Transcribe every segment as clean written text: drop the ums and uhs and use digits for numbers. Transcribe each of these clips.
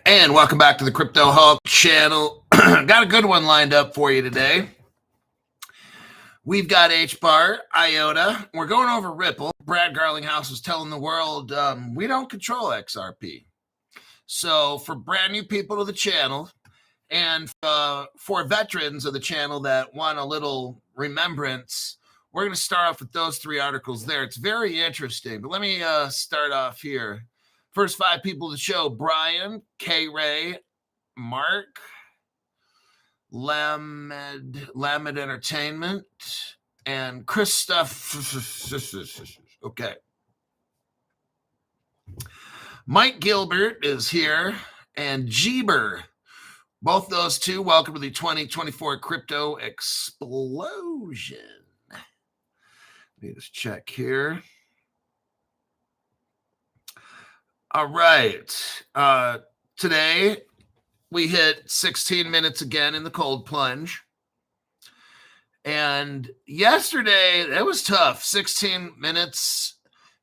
And welcome back to the Crypto Hulk channel. Got a good one lined up for you today. We've got Hbar, Iota. We're going over Ripple. Brad Garlinghouse was telling the world we don't control XRP. So for brand new people to the channel and for veterans of the channel that want a little remembrance, we're going to start off with those three articles there. It's very interesting. But let me start off here. First five people to the show: Brian, K-Ray, Mark, Lamed Entertainment, and Christoph. Okay. Mike Gilbert is here, and Jeeber. Both those two, welcome to the 2024 Crypto Explosion. Let me just check here. All right. Today, we hit 16 minutes again in the cold plunge. And yesterday, it was tough. 16 minutes,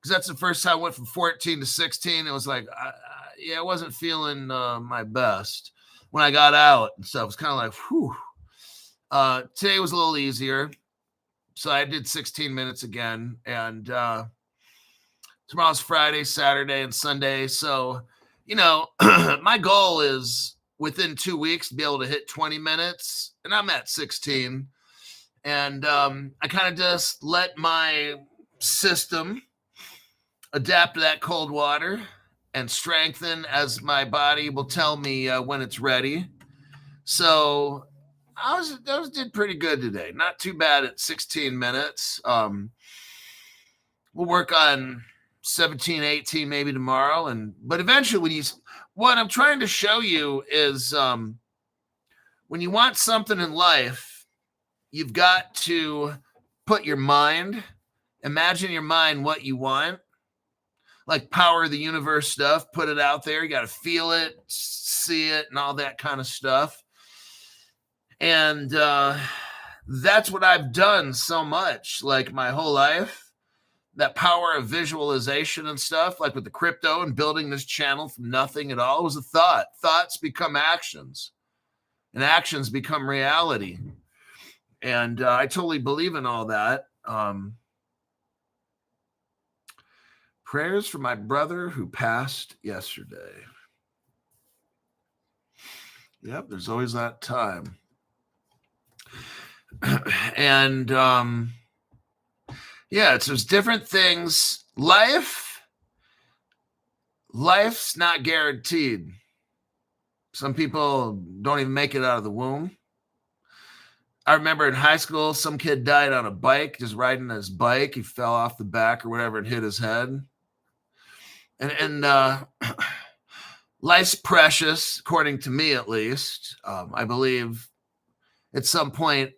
because that's the first time I went from 14 to 16. It was like, I wasn't feeling my best when I got out and stuff. It was kind of like, whew. Today was a little easier. So I did 16 minutes again. And tomorrow's Friday, Saturday, and Sunday. So, my goal is within 2 weeks to be able to hit 20 minutes. And I'm at 16. And I kind of just let my system adapt to that cold water and strengthen as my body will tell me when it's ready. So I did pretty good today. Not too bad at 16 minutes. We'll work on 17, 18 maybe tomorrow. But eventually what I'm trying to show you is when you want something in life, you've got to put your mind, imagine your mind what you want, like power of the universe stuff, put it out there. You got to feel it, see it, and all that kind of stuff. And that's what I've done so much, like my whole life. That power of visualization and stuff, like with the crypto and building this channel from nothing at all, it was a thought. Thoughts become actions, and actions become reality. And I totally believe in all that. Prayers for my brother who passed yesterday. Yep, there's always that time. And it's there's different things. Life's not guaranteed. Some people don't even make it out of the womb. I remember in high school, some kid died on a bike, just riding his bike. He fell off the back or whatever and hit his head. And life's precious, according to me at least. I believe at some point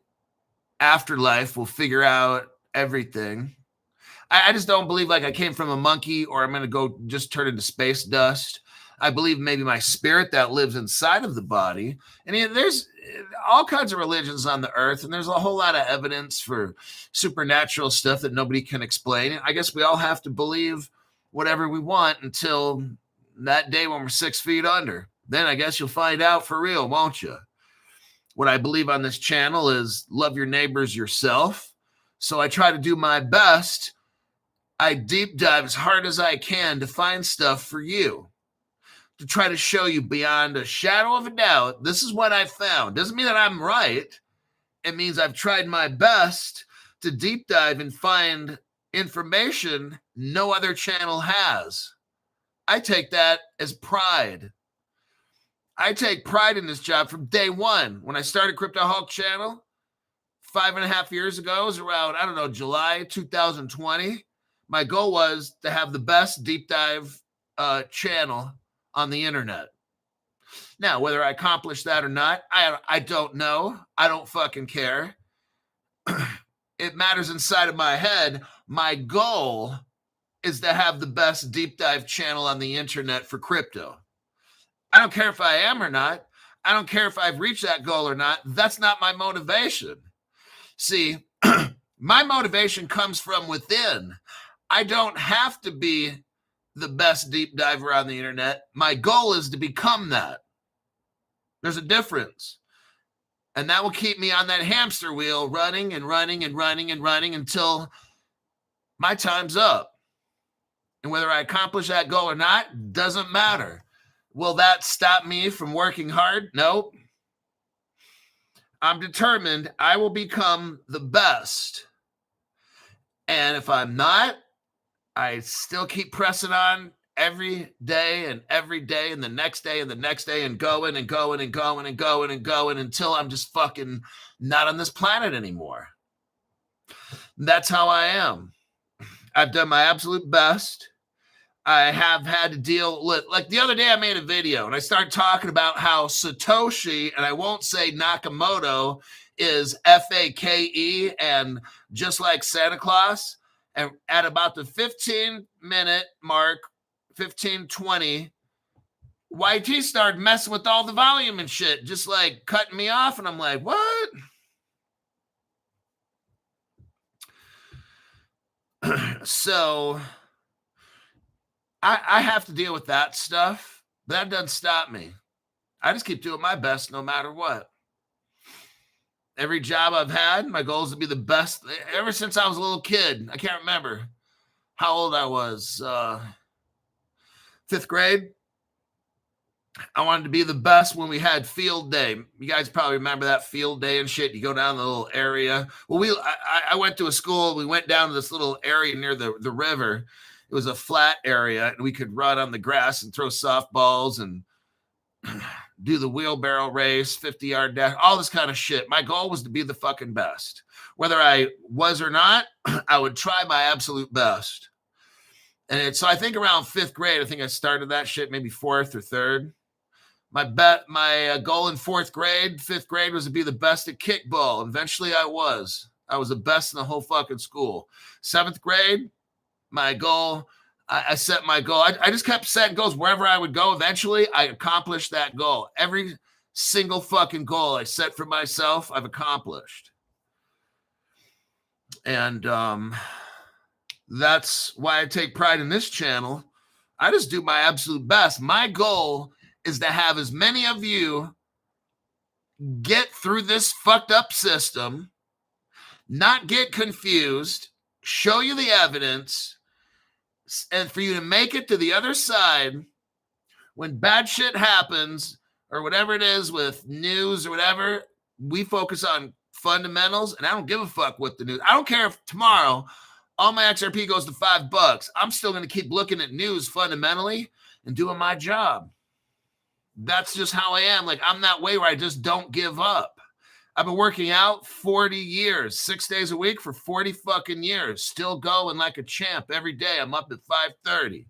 after life, we'll figure out everything. I just don't believe like I came from a monkey or I'm going to go just turn into space dust. I believe maybe my spirit that lives inside of the body. And there's all kinds of religions on the earth, and there's a whole lot of evidence for supernatural stuff that nobody can explain. I guess we all have to believe whatever we want until that day when we're 6 feet under. Then I guess you'll find out for real, won't you? What I believe on this channel is love your neighbors yourself. So I try to do my best. I deep dive as hard as I can to find stuff for you, to try to show you beyond a shadow of a doubt. This is what I found. Doesn't mean that I'm right. It means I've tried my best to deep dive and find information no other channel has. I take that as pride. I take pride in this job from day one. When I started Crypto Hulk channel 5.5 years ago, it was around, July 2020. My goal was to have the best deep dive channel on the internet. Now, whether I accomplished that or not, I don't know. I don't fucking care. It matters inside of my head. My goal is to have the best deep dive channel on the internet for crypto. I don't care if I am or not. I don't care if I've reached that goal or not. That's not my motivation. See, my motivation comes from within. I don't have to be the best deep diver on the internet. My goal is to become that. There's a difference. And that will keep me on that hamster wheel running and running and running and running until my time's up. And whether I accomplish that goal or not, doesn't matter. Will that stop me from working hard? Nope. I'm determined I will become the best. And if I'm not, I still keep pressing on every day and the next day and the next day and going and going and going and going and going until I'm just fucking not on this planet anymore. That's how I am. I've done my absolute best. I have had to deal with, like the other day I made a video and I started talking about how Satoshi, and I won't say Nakamoto, is Fake, and just like Santa Claus. And at about the 15-minute mark, 15:20, YT started messing with all the volume and shit, just like cutting me off. And I'm like, what? So I have to deal with that stuff. That doesn't stop me. I just keep doing my best no matter what. Every job I've had, my goal is to be the best. Ever since I was a little kid, I can't remember how old I was. 5th grade. I wanted to be the best when we had field day. You guys probably remember that field day and shit. You go down the little area. Well, I went to a school. We went down to this little area near the river. It was a flat area, and we could run on the grass and throw softballs and do the wheelbarrow race, 50-yard dash, all this kind of shit. My goal was to be the fucking best. Whether I was or not, I would try my absolute best. And so I think around 5th grade, I think I started that shit, maybe 4th or 3rd. My goal in 4th grade, 5th grade was to be the best at kickball. Eventually I was. I was the best in the whole fucking school. 7th grade, my goal, I set my goal. I just kept setting goals wherever I would go. Eventually, I accomplished that goal. Every single fucking goal I set for myself, I've accomplished. And that's why I take pride in this channel. I just do my absolute best. My goal is to have as many of you get through this fucked up system, not get confused, show you the evidence, and for you to make it to the other side when bad shit happens or whatever it is with news or whatever. We focus on fundamentals, and I don't give a fuck what the news. I don't care if tomorrow all my XRP goes to $5. I'm still going to keep looking at news fundamentally and doing my job. That's just how I am. Like, I'm that way where I just don't give up. I've been working out 40 years, 6 days a week for 40 fucking years. Still going like a champ every day. I'm up at 5:30.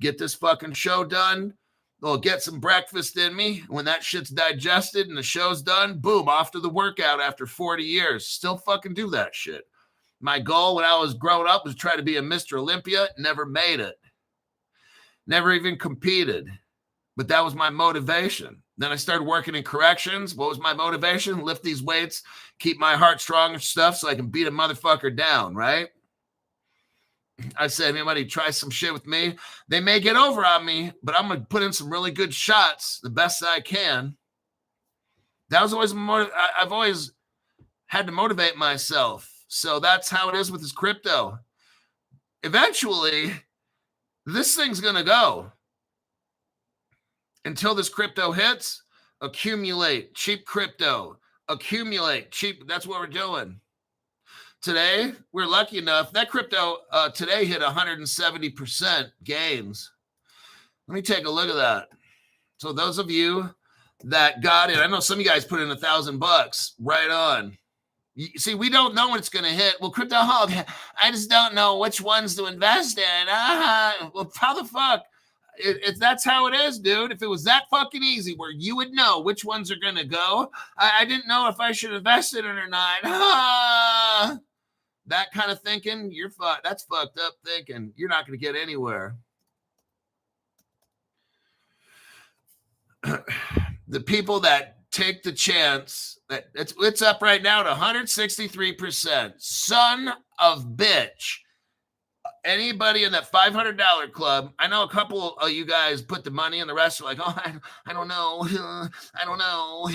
Get this fucking show done. I'll get some breakfast in me. When that shit's digested and the show's done, boom, off to the workout after 40 years. Still fucking do that shit. My goal when I was growing up was to try to be a Mr. Olympia. Never made it. Never even competed. But that was my motivation. Then I started working in corrections. What was my motivation? Lift these weights, keep my heart strong and stuff so I can beat a motherfucker down, right? I said, anybody try some shit with me? They may get over on me, but I'm going to put in some really good shots the best I can. That was always I've always had to motivate myself. So that's how it is with this crypto. Eventually, this thing's going to go. Until this crypto hits, accumulate cheap crypto, accumulate cheap. That's what we're doing. Today, we're lucky enough. That crypto today hit 170% gains. Let me take a look at that. So those of you that got it, I know some of you guys put in $1,000 right on. You see, we don't know when it's going to hit. Well, crypto hog, I just don't know which ones to invest in. Well, how the fuck? If that's how it is, dude, if it was that fucking easy where you would know which ones are going to go, I didn't know if I should invest in it or not. That kind of thinking, that's fucked up thinking. You're not going to get anywhere. The people that take the chance, that it's up right now to 163%. Son of bitch. Anybody in that $500 club, I know a couple of you guys put the money and the rest are like, oh, I don't know. I don't know.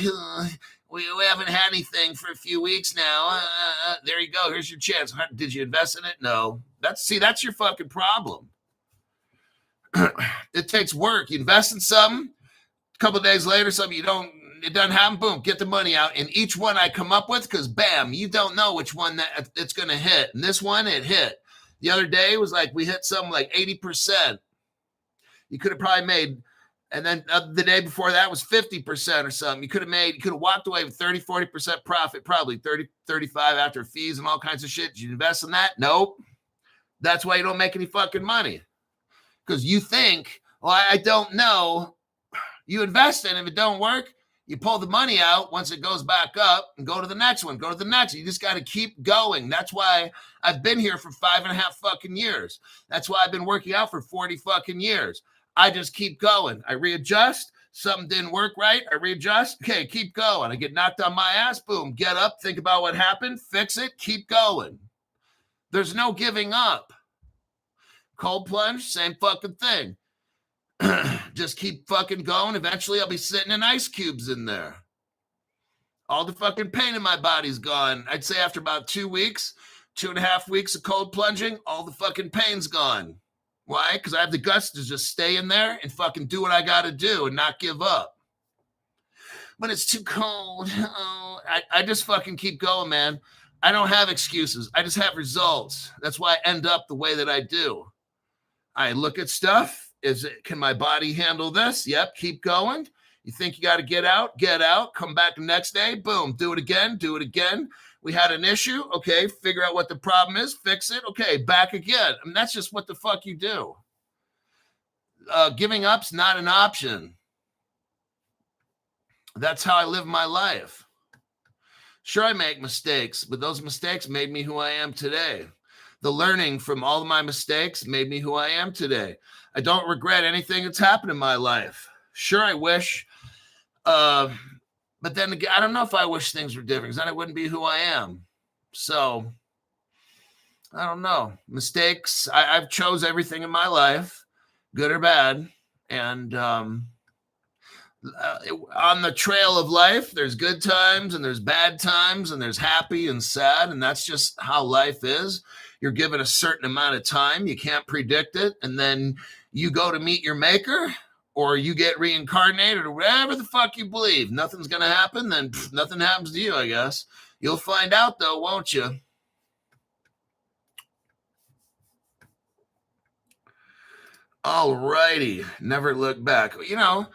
We haven't had anything for a few weeks now. There you go. Here's your chance. Did you invest in it? No. That's your fucking problem. It takes work. You invest in something, a couple of days later, something it doesn't happen, boom, get the money out. And each one I come up with, because bam, you don't know which one that it's going to hit. And this one, it hit. The other day was like, we hit something like 80%. You could have probably made, and then the day before that was 50% or something. You could have walked away with 30, 40% profit, probably 30, 35 after fees and all kinds of shit. Did you invest in that? Nope. That's why you don't make any fucking money. Because you think, well, I don't know. You invest in it. If it don't work, you pull the money out once it goes back up and go to the next one. Go to the next. You just got to keep going. That's why I've been here for 5.5 fucking years. That's why I've been working out for 40 fucking years. I just keep going. I readjust. Something didn't work right. I readjust. Okay, keep going. I get knocked on my ass. Boom. Get up. Think about what happened. Fix it. Keep going. There's no giving up. Cold plunge, same fucking thing. Just keep fucking going. Eventually, I'll be sitting in ice cubes in there. All the fucking pain in my body's gone. I'd say after about 2 weeks, 2.5 weeks of cold plunging, all the fucking pain's gone. Why? Because I have the guts to just stay in there and fucking do what I got to do and not give up. But it's too cold. Oh, I just fucking keep going, man. I don't have excuses. I just have results. That's why I end up the way that I do. I look at stuff. Can my body handle this? Yep. Keep going. You think you got to get out, come back the next day. Boom. Do it again. We had an issue. Okay. Figure out what the problem is. Fix it. Okay. Back again. I mean, that's just what the fuck you do. Giving up's not an option. That's how I live my life. Sure, I make mistakes, but those mistakes made me who I am today. The learning from all of my mistakes made me who I am today. I don't regret anything that's happened in my life. Sure, I wish, but then again, I don't know if I wish things were different, because then I wouldn't be who I am. So, I don't know. Mistakes, I've chose everything in my life, good or bad, and on the trail of life, there's good times and there's bad times and there's happy and sad, and that's just how life is. You're given a certain amount of time. You can't predict it. And then you go to meet your maker, or you get reincarnated, or whatever the fuck you believe. Nothing's going to happen. Then nothing happens to you, I guess. You'll find out, though, won't you? All righty. Never look back. You know,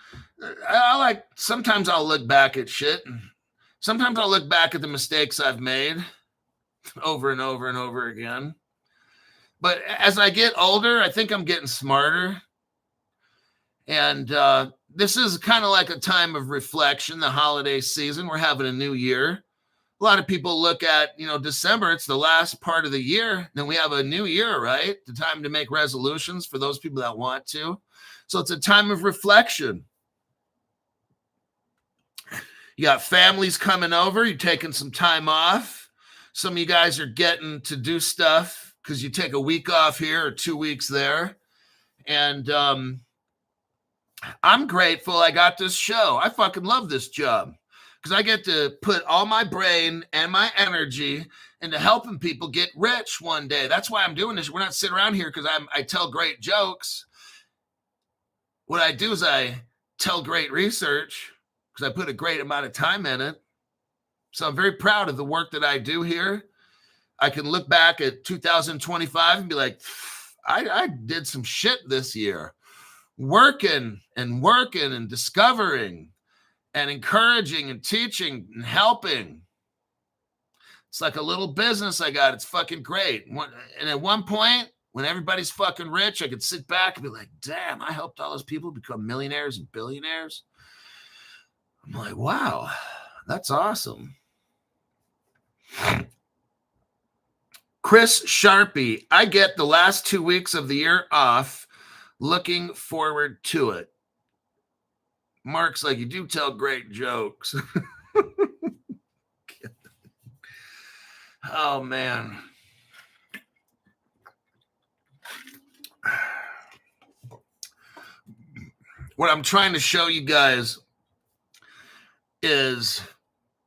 sometimes I'll look back at shit. Sometimes I'll look back at the mistakes I've made over and over and over again. But as I get older, I think I'm getting smarter. And this is kind of like a time of reflection, the holiday season. We're having a new year. A lot of people look at, December, it's the last part of the year. Then we have a new year, right? The time to make resolutions for those people that want to. So it's a time of reflection. You got families coming over. You're taking some time off. Some of you guys are getting to do stuff because you take a week off here or 2 weeks there. And I'm grateful I got this show. I fucking love this job because I get to put all my brain and my energy into helping people get rich one day. That's why I'm doing this. We're not sitting around here because I tell great jokes. What I do is I tell great research because I put a great amount of time in it. So I'm very proud of the work that I do here. I can look back at 2025 and be like, I did some shit this year. Working and discovering and encouraging and teaching and helping. It's like a little business I got. It's fucking great. And at one point, when everybody's fucking rich, I could sit back and be like, damn, I helped all those people become millionaires and billionaires. I'm like, wow, that's awesome. Chris Sharpie, I get the last 2 weeks of the year off. Looking forward to it. Mark's like, you do tell great jokes. Oh, man. what I'm trying to show you guys is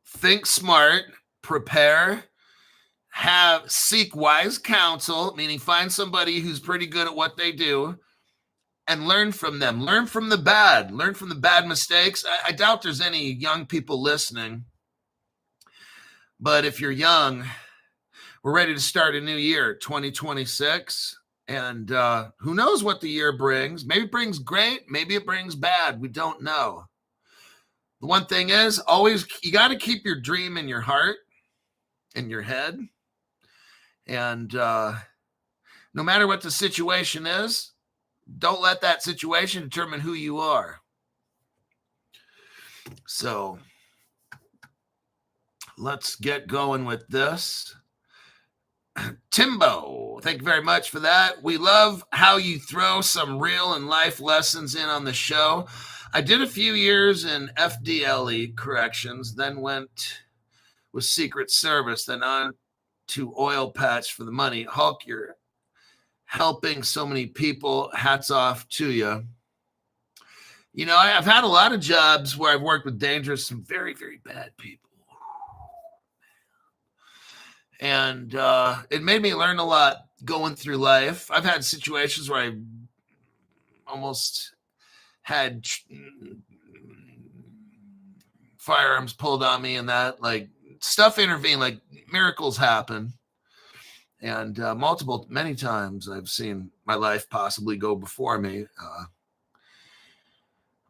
think smart, prepare, seek wise counsel, meaning find somebody who's pretty good at what they do, and learn from them. Learn from the bad. Learn from the bad mistakes. I doubt there's any young people listening. But if you're young, we're ready to start a new year, 2026. And who knows what the year brings? Maybe it brings great. Maybe it brings bad. We don't know. The one thing is, always, you got to keep your dream in your heart, in your head. And no matter what the situation is, don't let that situation determine who you are. So let's get going with this. Timbo, thank you very much for that. We love how you throw some real and life lessons in on the show. I did a few years in FDLE corrections, then went with Secret Service, then on to oil patch for the money. Hulk, you're helping so many people. Hats off to you. You know, I've had a lot of jobs where I've worked with dangerous, some very, very bad people. And it made me learn a lot going through life. I've had situations where I almost had firearms pulled on me and that, like, stuff intervened, like miracles happen. And many times I've seen my life possibly go before me.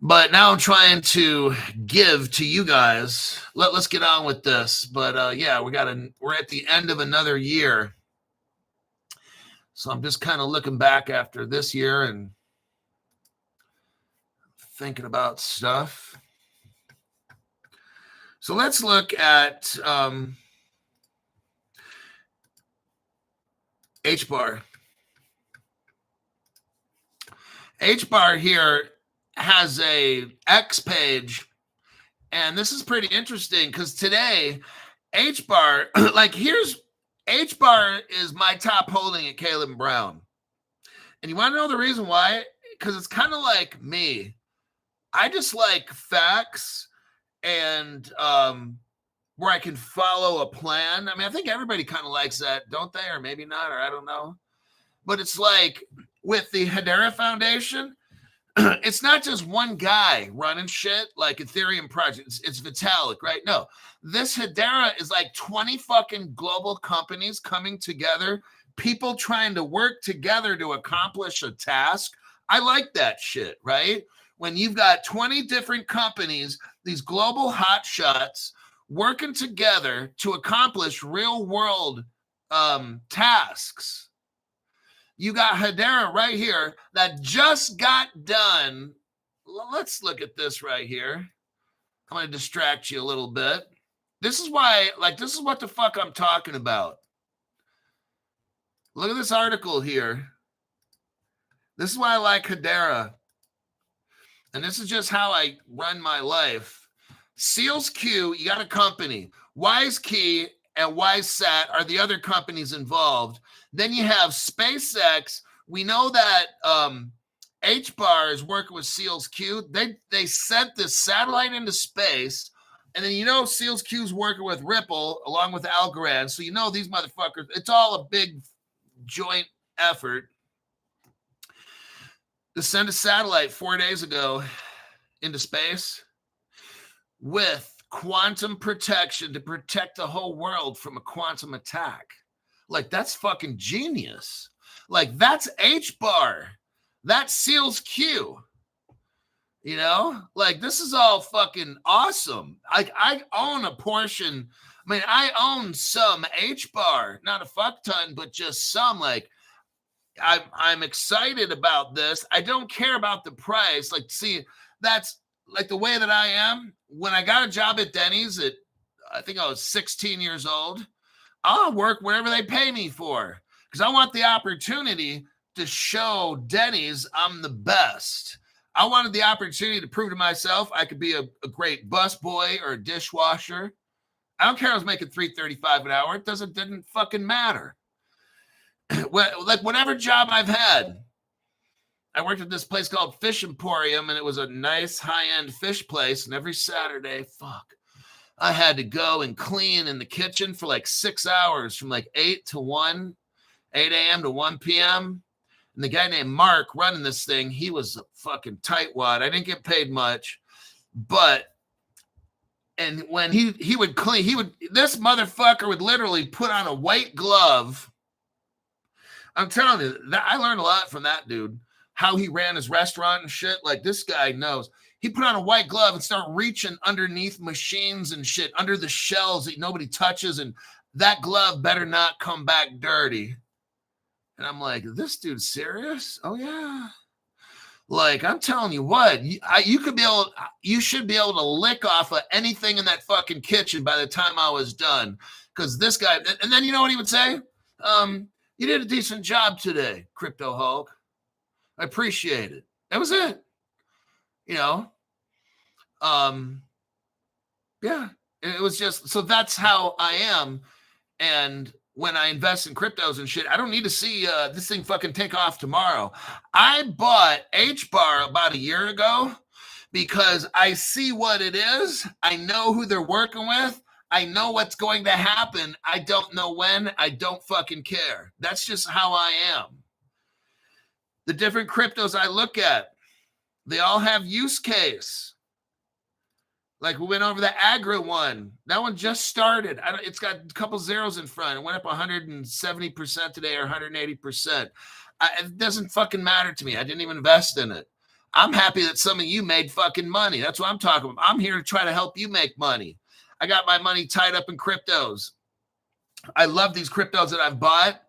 But now I'm trying to give to you guys. Let's get on with this. But yeah, we're at the end of another year. So I'm just kind of looking back after this year and thinking about stuff. So let's look at Hbar. Hbar here has a X page, and this is pretty interesting because today Hbar, like, here's Hbar is my top holding at Caleb Brown. And you want to know the reason why? Because it's kind of like me. I just like facts and where I can follow a plan. I mean, I think everybody kind of likes that, don't they? Or maybe not, or I don't know. But it's like with the Hedera Foundation, it's not just one guy running shit like Ethereum project. It's Vitalik, right? No, this Hedera is like 20 fucking global companies coming together, people trying to work together to accomplish a task. I like that shit, right? When you've got 20 different companies, these global hotshots working together to accomplish real world tasks. You got Hedera right here that just got done. Let's look at this right here. I'm going to distract you a little bit. This is why, like, this is what the fuck I'm talking about. Look at this article here. This is why I like Hedera. And this is just how I run my life. Seals Q, you got a company. WiseKey and WiseSat are the other companies involved. Then you have SpaceX. We know that Hbar is working with Seals Q. They sent this satellite into space. And then you know Seals Q is working with Ripple along with Algorand. So you know these motherfuckers, it's all a big joint effort. To send a satellite 4 days ago into space with quantum protection to protect the whole world from a quantum attack. Like, that's fucking genius. Like, that's Hbar. That's Seals Q. You know? Like, this is all fucking awesome. I own a portion. I mean, I own some Hbar. Not a fuck ton, but just some. Like, I'm excited about this. I don't care about the price. Like, see, that's like the way that I am. When I got a job at Denny's at, I think I was 16 years old, I'll work wherever they pay me for because I want the opportunity to show Denny's I'm the best. I wanted the opportunity to prove to myself I could be a great busboy or a dishwasher. I don't care if I was making $3.35 an hour. It didn't fucking matter. Like, whatever job I've had, I worked at this place called Fish Emporium, and it was a nice high-end fish place. And every Saturday, I had to go and clean in the kitchen for like 6 hours from like 8 a.m. to 1 p.m. And the guy named Mark running this thing, he was a fucking tightwad. I didn't get paid much, and when he would clean, this motherfucker would literally put on a white glove. I'm telling you, that I learned a lot from that dude, how he ran his restaurant and shit. Like, this guy knows. He put on a white glove and start reaching underneath machines and shit, under the shelves that nobody touches, and that glove better not come back dirty. And I'm like, this dude's serious? Oh, yeah. Like, I'm telling you what, you should be able to lick off of anything in that fucking kitchen by the time I was done. Because this guy, and then you know what he would say? You did a decent job today, Crypto Hulk. I appreciate it. That was it. You know? Yeah. It was just, so that's how I am. And when I invest in cryptos and shit, I don't need to see this thing fucking take off tomorrow. I bought Hbar about a year ago because I see what it is. I know who they're working with. I know what's going to happen. I don't know when. I don't fucking care. That's just how I am. The different cryptos I look at, they all have use case. Like, we went over the Agro one. That one just started. It's got a couple zeros in front. It went up 170% today or 180%. It doesn't fucking matter to me. I didn't even invest in it. I'm happy that some of you made fucking money. That's what I'm talking about. I'm here to try to help you make money. I got my money tied up in cryptos. I love these cryptos that I've bought.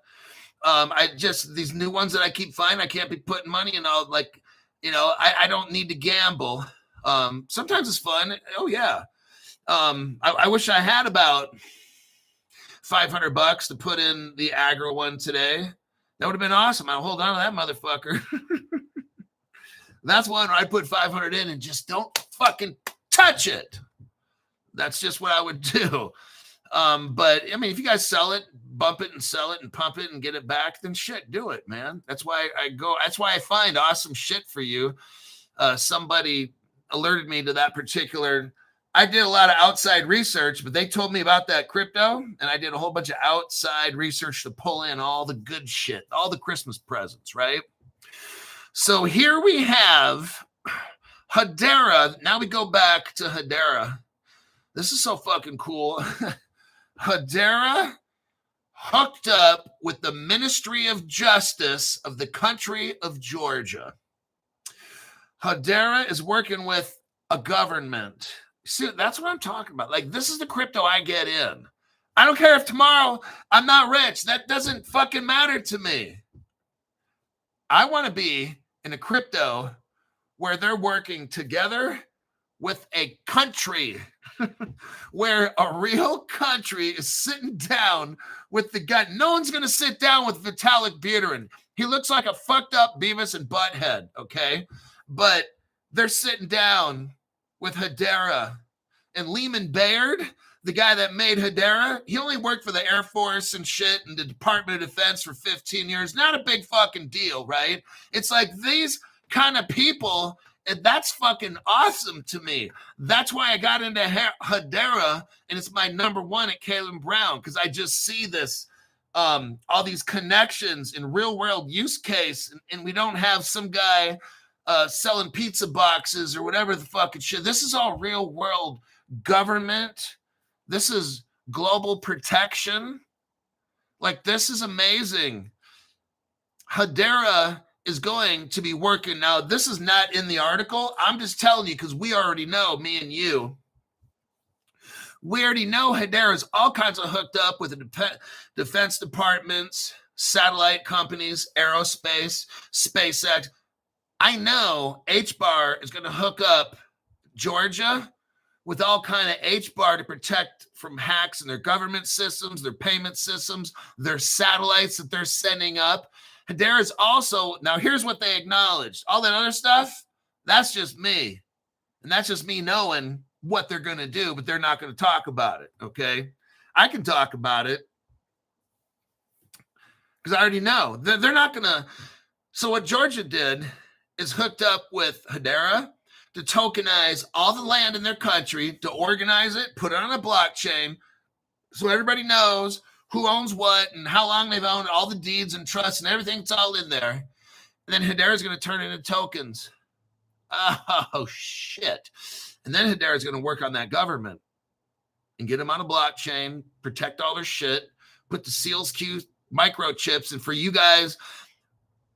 These new ones that I keep finding, I can't be putting money in all, like, you know, I don't need to gamble. Sometimes it's fun. Oh yeah. I wish I had about $500 to put in the Agro one today. That would have been awesome. I'll hold on to that motherfucker. That's one where I put 500 in and just don't fucking touch it. That's just what I would do. But I mean, if you guys sell it, bump it and sell it and pump it and get it back, then shit, do it, man. That's why that's why I find awesome shit for you. Somebody alerted me to that particular. I did a lot of outside research, but they told me about that crypto, and I did a whole bunch of outside research to pull in all the good shit, all the Christmas presents, right? So here we have Hedera. Now we go back to Hedera. This is so fucking cool. Hedera hooked up with the Ministry of Justice of the country of Georgia. Hedera is working with a government. See, that's what I'm talking about. Like, this is the crypto I get in. I don't care if tomorrow I'm not rich. That doesn't fucking matter to me. I want to be in a crypto where they're working together with a country, where a real country is sitting down with the guy. No one's going to sit down with Vitalik Buterin. He looks like a fucked up Beavis and Butthead, okay? But they're sitting down with Hedera. And Lehman Baird, the guy that made Hedera, he only worked for the Air Force and shit and the Department of Defense for 15 years. Not a big fucking deal, right? It's like these kind of people, and that's fucking awesome to me. That's why I got into Hedera, and it's my number one at Caleb Brown, because I just see this, all these connections in real world use case, and we don't have some guy selling pizza boxes or whatever the fucking shit. This is all real world government. This is global protection. Like, this is amazing. Hedera is going to be working. Now, this is not in the article. I'm just telling you because we already know, me and you. We already know Hedera is all kinds of hooked up with the defense departments, satellite companies, aerospace, SpaceX. I know Hbar is going to hook up Georgia with all kind of Hbar to protect from hacks in their government systems, their payment systems, their satellites that they're sending up. Hedera is also, now here's what they acknowledged. All that other stuff, that's just me. And that's just me knowing what they're going to do, but they're not going to talk about it, okay? I can talk about it because I already know. They're not going to. So what Georgia did is hooked up with Hbar to tokenize all the land in their country, to organize it, put it on a blockchain, so everybody knows who owns what and how long they've owned all the deeds and trusts and everything's all in there. And then Hbar is going to turn it into tokens. Oh, shit. And then Hbar is going to work on that government and get them on a blockchain, protect all their shit, put the Seals Q microchips. And for you guys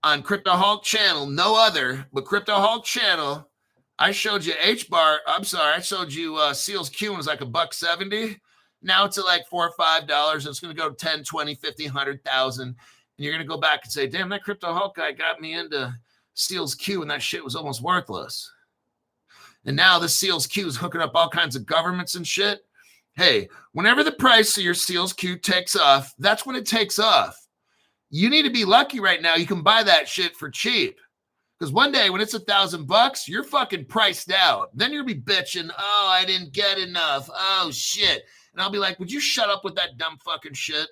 on Crypto Hulk channel, no other, but Crypto Hulk channel, I showed you Hbar. I'm sorry, I showed you Seals Q, and it was like $1.70. Now it's at like $4 or $5. And it's going to go to 10, 20, 50, 100,000. And you're going to go back and say, damn, that Crypto Hulk guy got me into Seals Q, and that shit was almost worthless. And now this Seals Q is hooking up all kinds of governments and shit. Hey, whenever the price of your Seals Q takes off, that's when it takes off. You need to be lucky right now. You can buy that shit for cheap. Because one day when it's $1,000, you're fucking priced out. Then you'll be bitching, oh, I didn't get enough. Oh, shit. And I'll be like, would you shut up with that dumb fucking shit?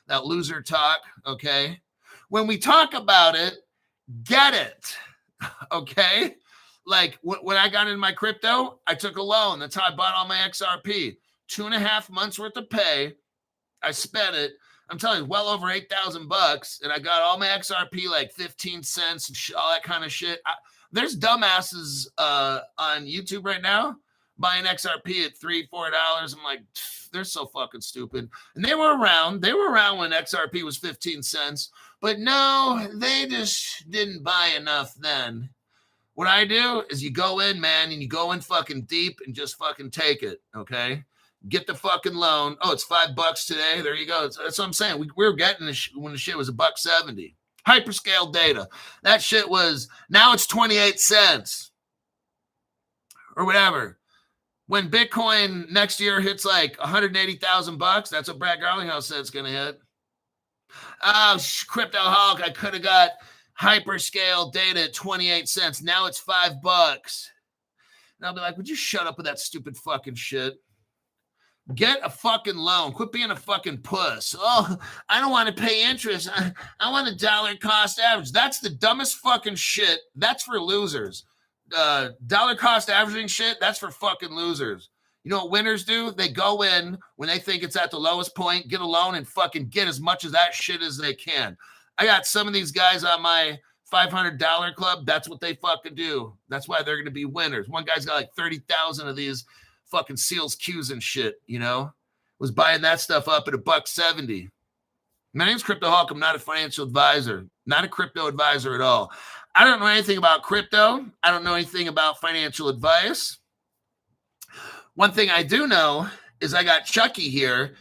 That loser talk, okay? When we talk about it, get it, okay? Like when I got into my crypto, I took a loan. That's how I bought all my XRP. 2.5 months worth of pay. I spent it. I'm telling you, well over $8,000, and I got all my XRP like 15 cents and all that kind of shit. There's dumbasses on YouTube right now buying XRP at $3, $4. I'm like, they're so fucking stupid. And they were around when XRP was 15 cents, but no, they just didn't buy enough then. What I do is you go in, man, and you go in fucking deep and just fucking take it, okay? Get the fucking loan. Oh, it's $5 today. There you go. That's what I'm saying. We were getting this when the shit was $1.70. Hyperscale data. That shit was, now it's 28 cents or whatever. When Bitcoin next year hits like 180,000 bucks, that's what Brad Garlinghouse said it's going to hit. Oh, Crypto Hulk, I could have got hyperscale data at 28 cents. Now it's $5. And I'll be like, would you shut up with that stupid fucking shit? Get a fucking loan. Quit being a fucking puss. Oh, I don't want to pay interest. I want a dollar cost average. That's the dumbest fucking shit. That's for losers. Dollar cost averaging shit, that's for fucking losers. You know what winners do? They go in when they think it's at the lowest point, get a loan, and fucking get as much of that shit as they can. I got some of these guys on my $500 club. That's what they fucking do. That's why they're going to be winners. One guy's got like 30,000 of these fucking Seals Qs and shit, you know? Was buying that stuff up at $1.70. My name's Crypto Hulk. I'm not a financial advisor, not a crypto advisor at all. I don't know anything about crypto. I don't know anything about financial advice. One thing I do know is I got Chucky here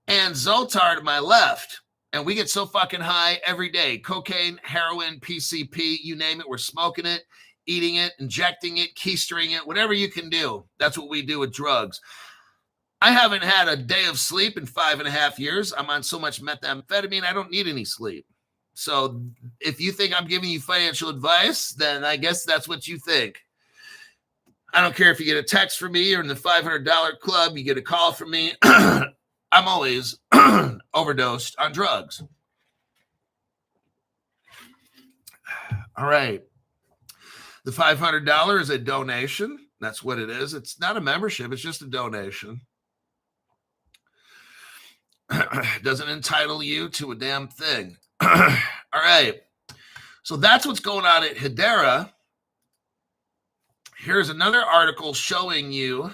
and Zoltar to my left. And we get so fucking high every day. Cocaine, heroin, PCP, you name it. We're smoking it, eating it, injecting it, keystering it, whatever you can do. That's what we do with drugs. I haven't had a day of sleep in 5.5 years. I'm on so much methamphetamine, I don't need any sleep. So if you think I'm giving you financial advice, then I guess that's what you think. I don't care if you get a text from me or in the $500 club, you get a call from me. I'm always overdosed on drugs. All right. The $500 is a donation. That's what it is. It's not a membership. It's just a donation. Doesn't entitle you to a damn thing. All right. So that's what's going on at Hbar. Here's another article showing you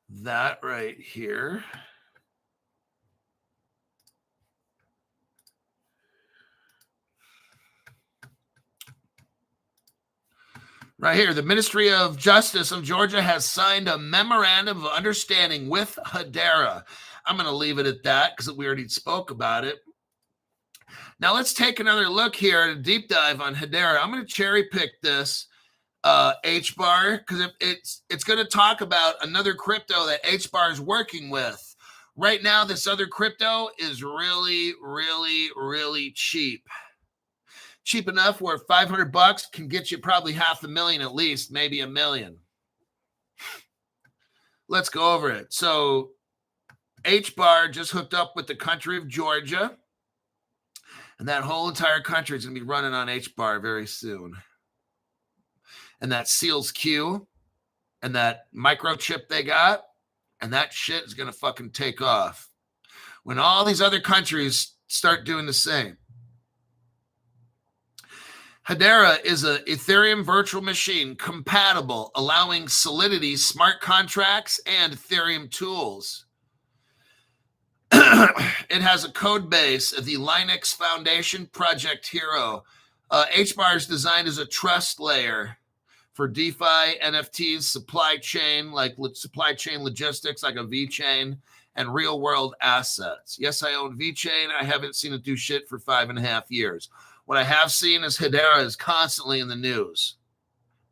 that right here. Right here, the Ministry of Justice of Georgia has signed a memorandum of understanding with Hbar. I'm going to leave it at that because we already spoke about it. Now let's take another look here at a deep dive on Hbar. I'm going to cherry pick this Hbar because it's going to talk about another crypto that Hbar is working with. Right now, this other crypto is really, really, really cheap. Cheap enough where $500 can get you probably $500,000 at least, maybe $1 million. Let's go over it. So Hbar just hooked up with the country of Georgia. And that whole entire country is going to be running on Hbar very soon. And that Seals Q and that microchip they got, and that shit is going to fucking take off when all these other countries start doing the same. Hedera is an Ethereum virtual machine compatible, allowing Solidity smart contracts and Ethereum tools. It has a code base of the Linux Foundation Project Hero. Hbar is designed as a trust layer for DeFi, NFTs, supply chain logistics like a VeChain, and real world assets. Yes, I own VeChain. I haven't seen it do shit for 5.5 years. What I have seen is Hedera is constantly in the news,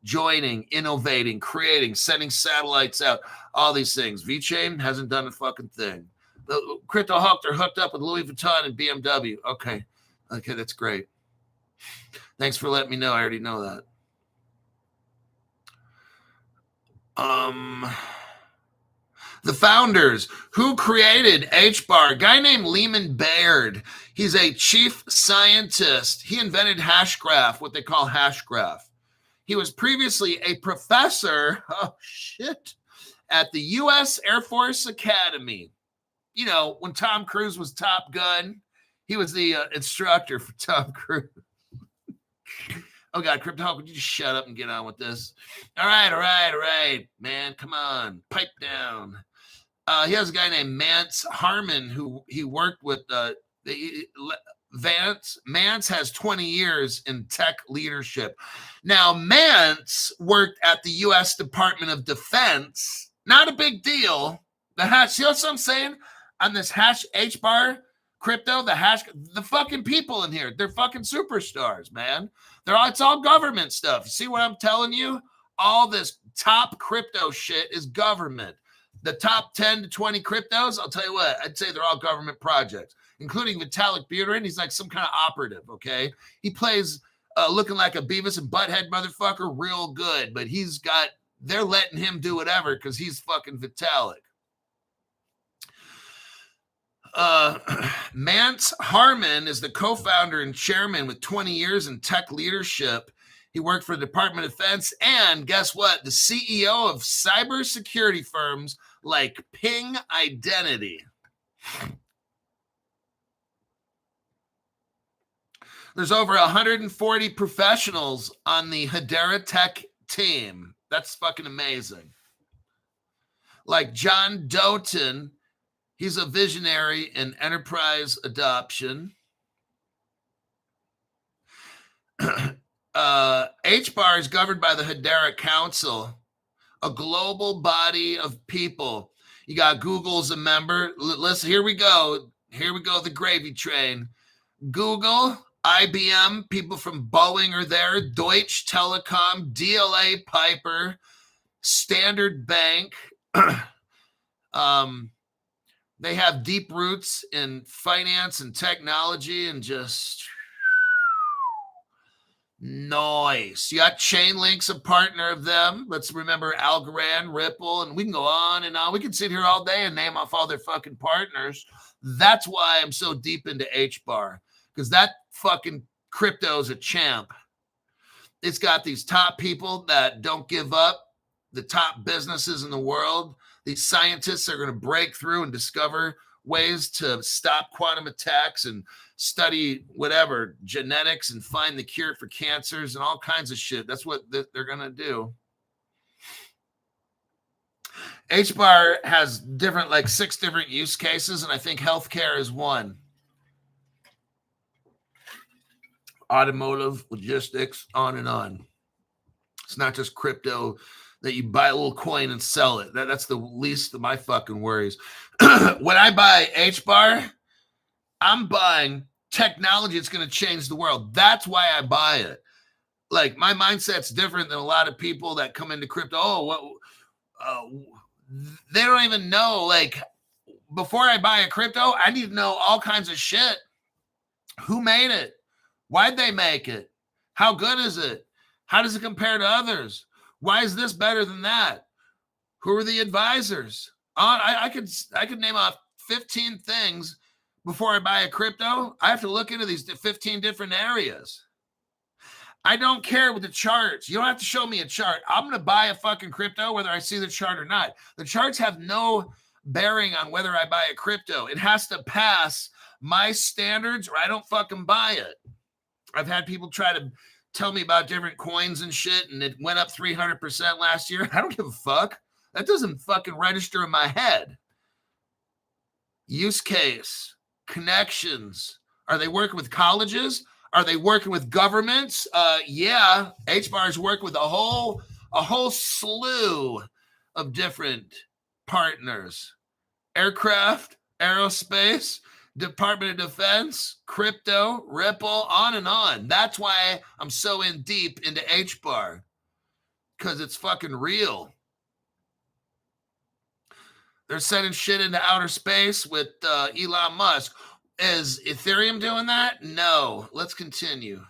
joining, innovating, creating, sending satellites out, all these things. VeChain hasn't done a fucking thing. The Crypto Hawk, they're hooked up with Louis Vuitton and BMW. Okay, that's great. Thanks for letting me know. I already know that. The founders who created Hbar, a guy named Lehman Baird. He's a chief scientist. He invented Hashgraph, what they call Hashgraph. He was previously a professor, at the U.S. Air Force Academy. You know, when Tom Cruise was Top Gun, he was the instructor for Tom Cruise. Oh, God, Crypto Hawk, would you just shut up and get on with this? All right, man, come on, pipe down. He has a guy named Mance Harmon who he worked with. Mance has 20 years in tech leadership. Now, Mance worked at the U.S. Department of Defense. Not a big deal. You know what I'm saying? On this Hbar crypto, the fucking people in here, they're fucking superstars, man. It's all government stuff. You see what I'm telling you? All this top crypto shit is government. The top 10 to 20 cryptos, I'll tell you what, I'd say they're all government projects, including Vitalik Buterin. He's like some kind of operative, okay? He plays looking like a Beavis and Butthead motherfucker real good, but they're letting him do whatever because he's fucking Vitalik. Mance Harmon is the co-founder and chairman with 20 years in tech leadership. He worked for the Department of Defense and guess what? The CEO of cybersecurity firms like Ping Identity. There's over 140 professionals on the Hedera Tech team. That's fucking amazing. Like John Doughton, he's a visionary in enterprise adoption. Hbar is governed by the Hedera Council, a global body of people. You got Google's a member. Listen, here we go. The gravy train. Google, IBM, people from Boeing are there. Deutsche Telekom, DLA Piper, Standard Bank. They have deep roots in finance and technology and just nice. You got Chainlink's a partner of them. Let's remember Algorand, Ripple, and we can go on and on. We can sit here all day and name off all their fucking partners. That's why I'm so deep into Hbar, because that fucking crypto is a champ. It's got these top people that don't give up, the top businesses in the world. These scientists are going to break through and discover ways to stop quantum attacks and study whatever, genetics, and find the cure for cancers and all kinds of shit. That's what they're going to do. Hbar has like 6 different use cases, and I think healthcare is one. Automotive, logistics, on and on. It's not just crypto that you buy a little coin and sell it. That's the least of my fucking worries. When I buy Hbar, I'm buying technology that's going to change the world. That's why I buy it. Like, my mindset's different than a lot of people that come into crypto. They don't even know. Like, before I buy a crypto, I need to know all kinds of shit. Who made it? Why'd they make it? How good is it? How does it compare to others? Why is this better than that? Who are the advisors? I could name off 15 things before I buy a crypto, I have to look into these 15 different areas. I don't care with the charts. You don't have to show me a chart. I'm going to buy a fucking crypto whether I see the chart or not. The charts have no bearing on whether I buy a crypto. It has to pass my standards or I don't fucking buy it. I've had people try to tell me about different coins and shit, and it went up 300% last year. I don't give a fuck. That doesn't fucking register in my head. Use case, connections. Are they working with colleges? Are they working with governments? Yeah, Hbar's work with a whole slew of different partners. Aircraft, aerospace, Department of Defense, crypto, Ripple, on and on. That's why I'm so in deep into Hbar, because it's fucking real. They're sending shit into outer space with Elon Musk. Is Ethereum doing that? No. Let's continue.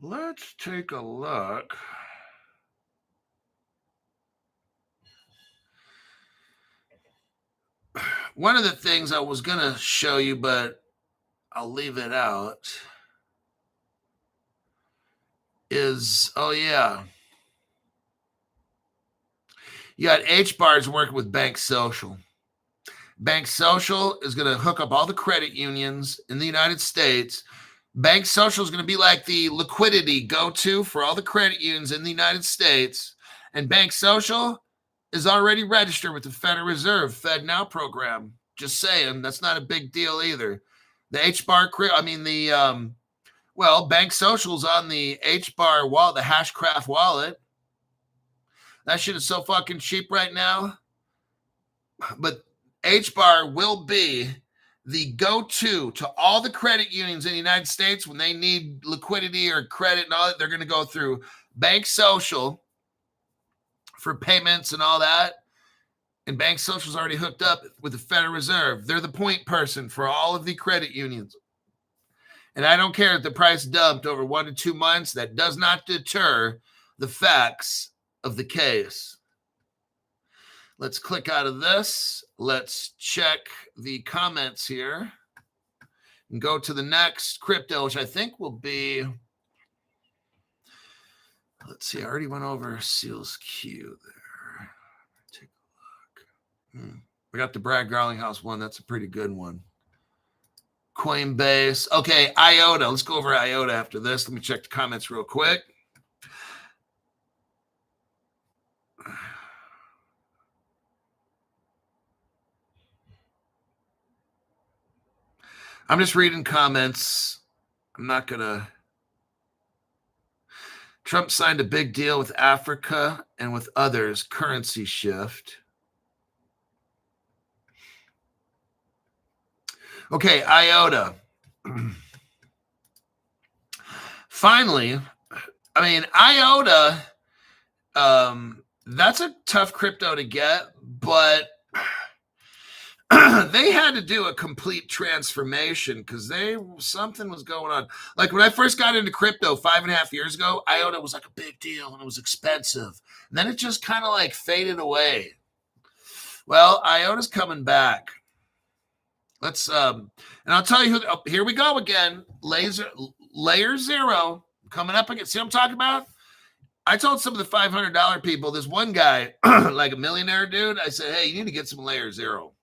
Let's take a look. One of the things I was going to show you, but I'll leave it out, is, oh yeah, you got Hbar's working with Bank Social. Bank Social is going to hook up all the credit unions in the United States. Bank Social is going to be like the liquidity go-to for all the credit unions in the United States. And Bank Social is already registered with the Federal Reserve Fed Now program. Just saying, that's not a big deal either. The Hbar, Bank Social's on the Hbar wallet, the Hashcraft wallet. That shit is so fucking cheap right now. But Hbar will be the go-to to all the credit unions in the United States when they need liquidity or credit and all that. They're going to go through Bank Social for payments and all that. And Bank Social is already hooked up with the Federal Reserve. They're the point person for all of the credit unions. And I don't care if the price dumped over 1 to 2 months. That does not deter the facts of the case. Let's click out of this. Let's check the comments here and go to the next crypto, which I think will be, let's see, I already went over Seals Q there. Take a look. We got the Brad Garlinghouse one. That's a pretty good one. Coinbase. Okay, Iota. Let's go over Iota after this. Let me check the comments real quick. I'm just reading comments. I'm not going to. Trump signed a big deal with Africa and with others. Currency shift. Okay, Iota. Finally, I mean, Iota, that's a tough crypto to get, but they had to do a complete transformation because something was going on. Like when I first got into crypto 5.5 years ago, Iota was like a big deal and it was expensive. And then it just kind of like faded away. Well, Iota's coming back. Let's and I'll tell you who. Oh, here we go again. Layer zero coming up again. See what I'm talking about? I told some of the $500 people, this one guy, like a millionaire dude, I said, hey, you need to get some layer zero.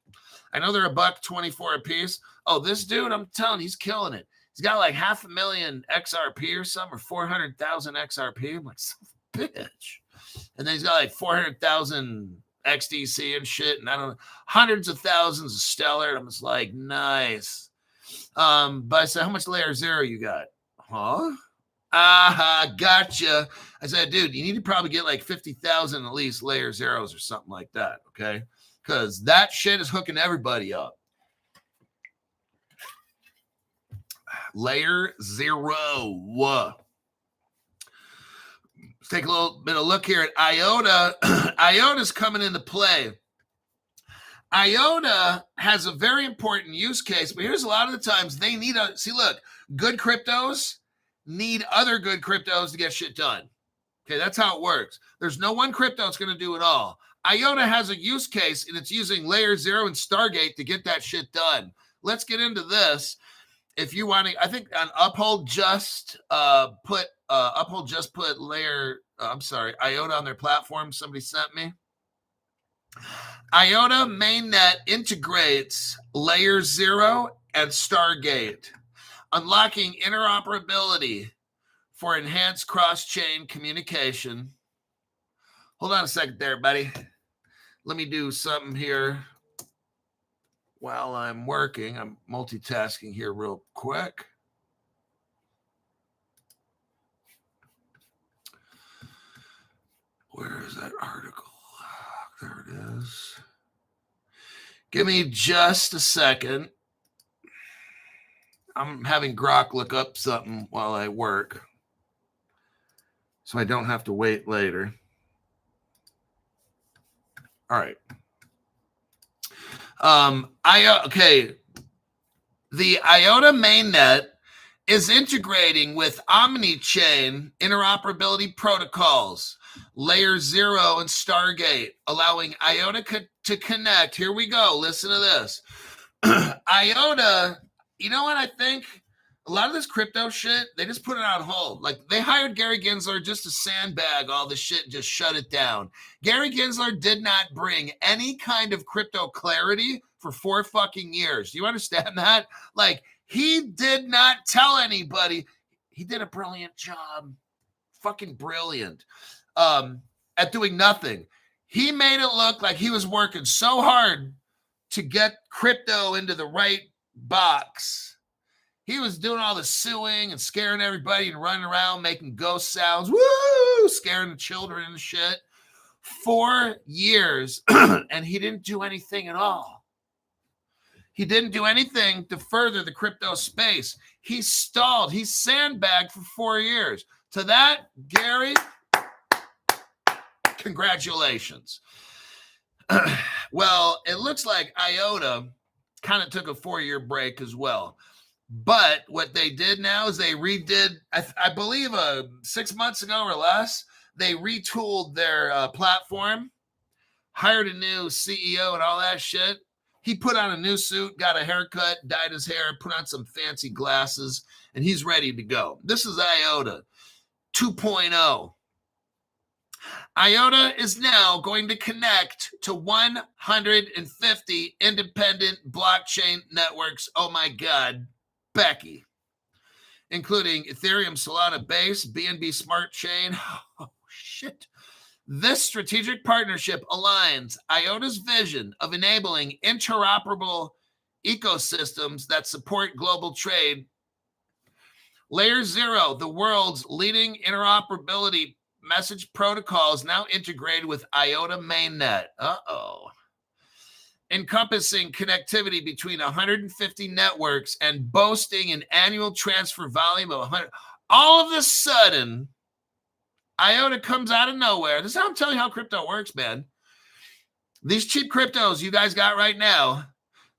I know they're $1.24 a piece. Oh, this dude, I'm telling you, he's killing it. He's got like 500,000 XRP or something, or 400,000 XRP. I'm like, son of a bitch. And then he's got like 400,000 XDC and shit. And I don't know, hundreds of thousands of Stellar. And I'm just like, nice. But I said, how much layer zero you got? Huh? Gotcha. I said, dude, you need to probably get like 50,000 at least layer zeros or something like that. Okay. Because that shit is hooking everybody up. Layer zero. Let's take a little bit of a look here at Iota. Iota's coming into play. Iota has a very important use case, but here's a lot of the times they need see, look, good cryptos, need other good cryptos to get shit done. Okay, that's how it works. There's no one crypto that's going to do it all. Iota has a use case, and it's using Layer 0 and Stargate to get that shit done. Let's get into this. If you want to, I think on Uphold just put Iota on their platform. Somebody sent me. Iota mainnet integrates Layer 0 and Stargate, unlocking interoperability for enhanced cross-chain communication. Hold on a second there, buddy. Let me do something here while I'm working. I'm multitasking here real quick. Where is that article? There it is. Give me just a second. I'm having Grok look up something while I work, so I don't have to wait later. All right. Okay. The Iota mainnet is integrating with omni-chain interoperability protocols, Layer 0 and Stargate, allowing Iota to connect. Here we go. Listen to this. Iota, you know what I think? A lot of this crypto shit, they just put it on hold. Like, they hired Gary Gensler just to sandbag all the shit and just shut it down. Gary Gensler did not bring any kind of crypto clarity for 4 fucking years. Do you understand that? Like, he did not tell anybody. He did a brilliant job. Fucking brilliant. At doing nothing. He made it look like he was working so hard to get crypto into the right box. He was doing all the suing and scaring everybody and running around making ghost sounds, woo, scaring the children and shit. 4 years, and he didn't do anything at all. He didn't do anything to further the crypto space. He stalled. He sandbagged for 4 years. To that, Gary, congratulations. Well, it looks like Iota kind of took a 4-year break as well. But what they did now is they redid, I believe 6 months ago or less, they retooled their platform, hired a new CEO and all that shit. He put on a new suit, got a haircut, dyed his hair, put on some fancy glasses, and he's ready to go. This is Iota 2.0. Iota is now going to connect to 150 independent blockchain networks. Oh my God, Becky, including Ethereum, Solana Base, BNB Smart Chain. Oh, shit. This strategic partnership aligns Iota's vision of enabling interoperable ecosystems that support global trade. Layer 0, the world's leading interoperability message protocol, is now integrated with Iota mainnet. Encompassing connectivity between 150 networks and boasting an annual transfer volume of 100. All of a sudden, Iota comes out of nowhere. This is how I'm telling you how crypto works, man. These cheap cryptos you guys got right now,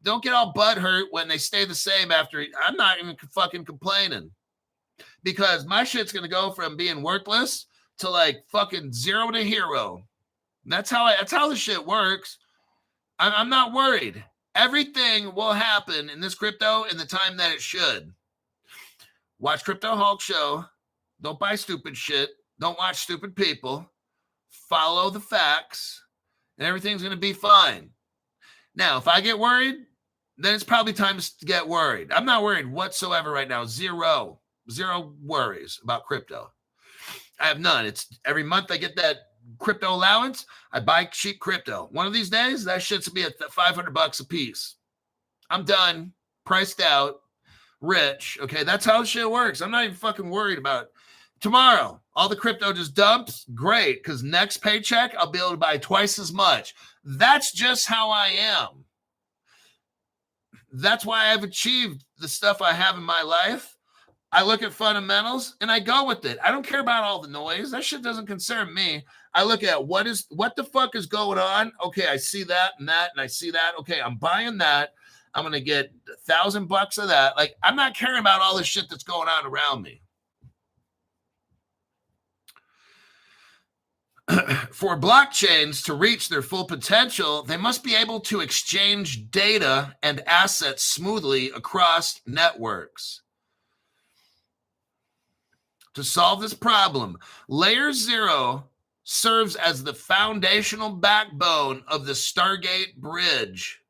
don't get all butthurt when they stay the same after. I'm not even fucking complaining, because my shit's going to go from being worthless to like fucking 0 to hero. That's how the shit works. I'm not worried. Everything will happen in this crypto in the time that it should. Watch Crypto Hulk Show. Don't buy stupid shit. Don't watch stupid people. Follow the facts, and everything's going to be fine. Now, if I get worried, then it's probably time to get worried. I'm not worried whatsoever right now. Zero worries about crypto. I have none. It's every month I get that crypto allowance. I buy cheap crypto. One of these days, that shit's gonna be at $500 a piece. I'm done, priced out, rich. Okay, that's how shit works. I'm not even fucking worried about it. Tomorrow, all the crypto just dumps. Great, because next paycheck, I'll be able to buy twice as much. That's just how I am. That's why I've achieved the stuff I have in my life. I look at fundamentals and I go with it. I don't care about all the noise. That shit doesn't concern me. I look at what the fuck is going on. Okay, I see that and I see that. Okay, I'm buying that. I'm going to get $1,000 of that. Like, I'm not caring about all this shit that's going on around me. For blockchains to reach their full potential, they must be able to exchange data and assets smoothly across networks. To solve this problem, Layer 0 serves as the foundational backbone of the Stargate Bridge,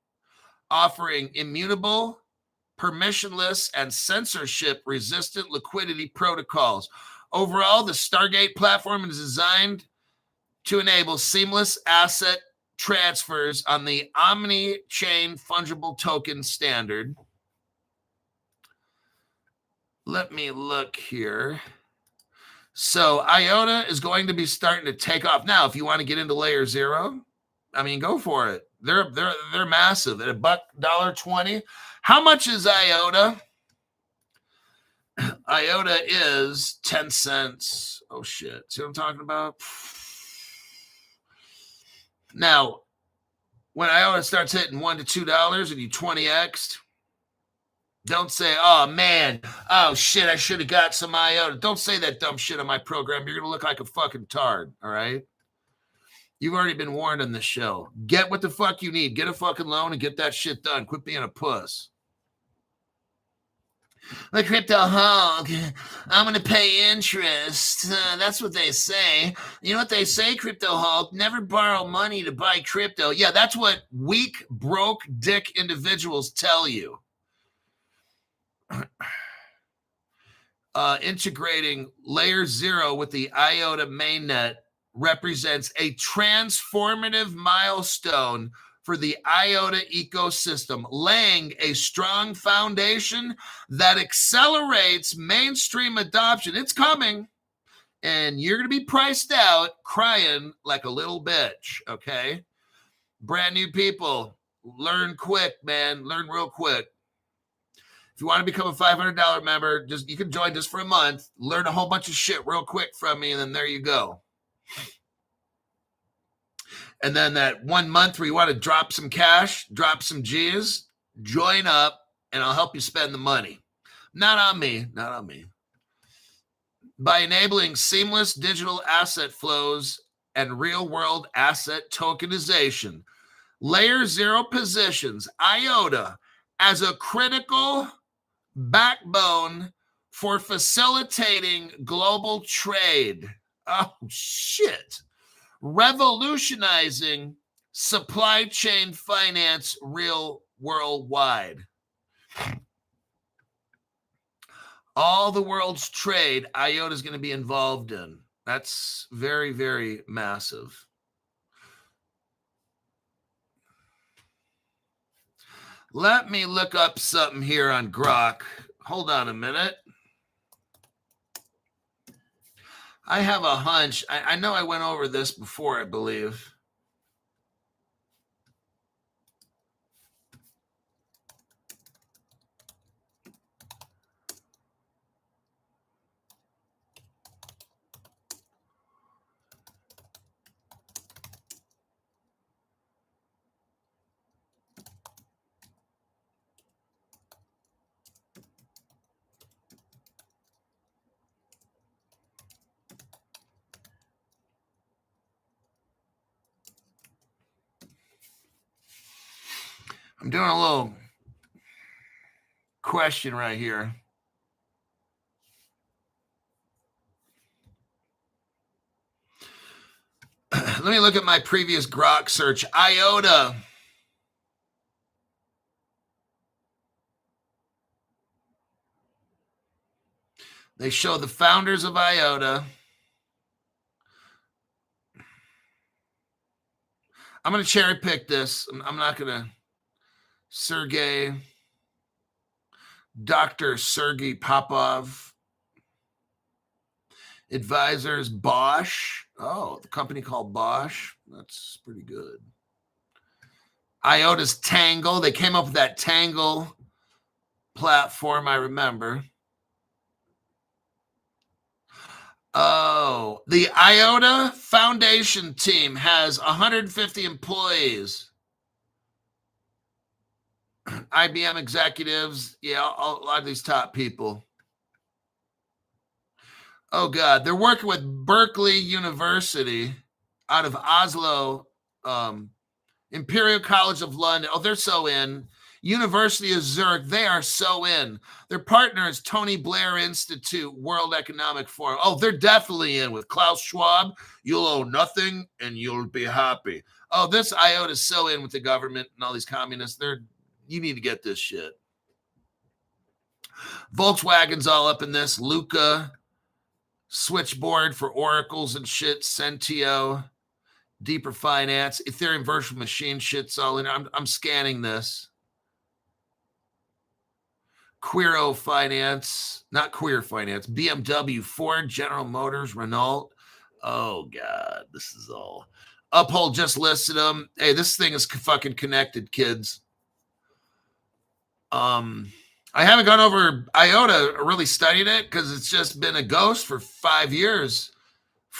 offering immutable, permissionless, and censorship-resistant liquidity protocols. Overall, the Stargate platform is designed to enable seamless asset transfers on the omni-chain fungible token standard. Let me look here. So Iota is going to be starting to take off. Now, if you want to get into Layer 0, I mean, go for it. They're massive at $1.20. How much is Iota? Iota is 10 cents. Oh shit. See what I'm talking about? Now, when Iota starts hitting $1 to $2 and you 20x'd, don't say, oh man, oh shit, I should have got some Iota. Don't say that dumb shit on my program. You're going to look like a fucking tard, all right? You've already been warned on this show. Get what the fuck you need. Get a fucking loan and get that shit done. Quit being a puss. The crypto hog, I'm going to pay interest. That's what they say. You know what they say, crypto hog? Never borrow money to buy crypto. Yeah, that's what weak, broke, dick individuals tell you. Integrating Layer 0 with the Iota mainnet represents a transformative milestone for the Iota ecosystem, laying a strong foundation that accelerates mainstream adoption. It's coming, and you're going to be priced out crying like a little bitch, okay? Brand new people, learn quick, man. Learn real quick. If you want to become a $500 member, you can join just for a month, learn a whole bunch of shit real quick from me, and then there you go. And then that 1 month where you want to drop some cash, drop some G's, join up, and I'll help you spend the money. Not on me. By enabling seamless digital asset flows and real-world asset tokenization, Layer 0 positions Iota as a critical backbone for facilitating global trade. Oh, shit. Revolutionizing supply chain finance worldwide. All the world's trade, Iota is going to be involved in. That's very, very massive. Let me look up something here on Grok. Hold on a minute. I have a hunch. I know I went over this before, I believe. I'm doing a little question right here. Let me look at my previous Grok search. Iota. They show the founders of Iota. I'm going to cherry pick this. I'm not going to. Dr. Sergey Popov. Advisors, Bosch. Oh, the company called Bosch. That's pretty good. Iota's Tangle. They came up with that Tangle platform, I remember. Oh, the Iota Foundation team has 150 employees. IBM executives. Yeah, a lot of these top people. Oh, God. They're working with Berkeley University. out of Oslo, Imperial College of London. Oh, they're so in. University of Zurich, they are so in. Their partner is Tony Blair Institute, World Economic Forum. Oh, they're definitely in with Klaus Schwab. You'll owe nothing and you'll be happy. Oh, this Iota is so in with the government and all these communists. You need to get this shit. Volkswagen's all up in this. Luca, Switchboard for oracles and shit. Centio, Deeper Finance, Ethereum Virtual Machine shit's all in. I'm scanning this. Queero Finance, not Queer Finance, BMW, Ford, General Motors, Renault. Oh, God, this is all. Uphold just listed them. Hey, this thing is fucking connected, kids. I haven't gone over Iota or really studied it because it's just been a ghost for 4 years.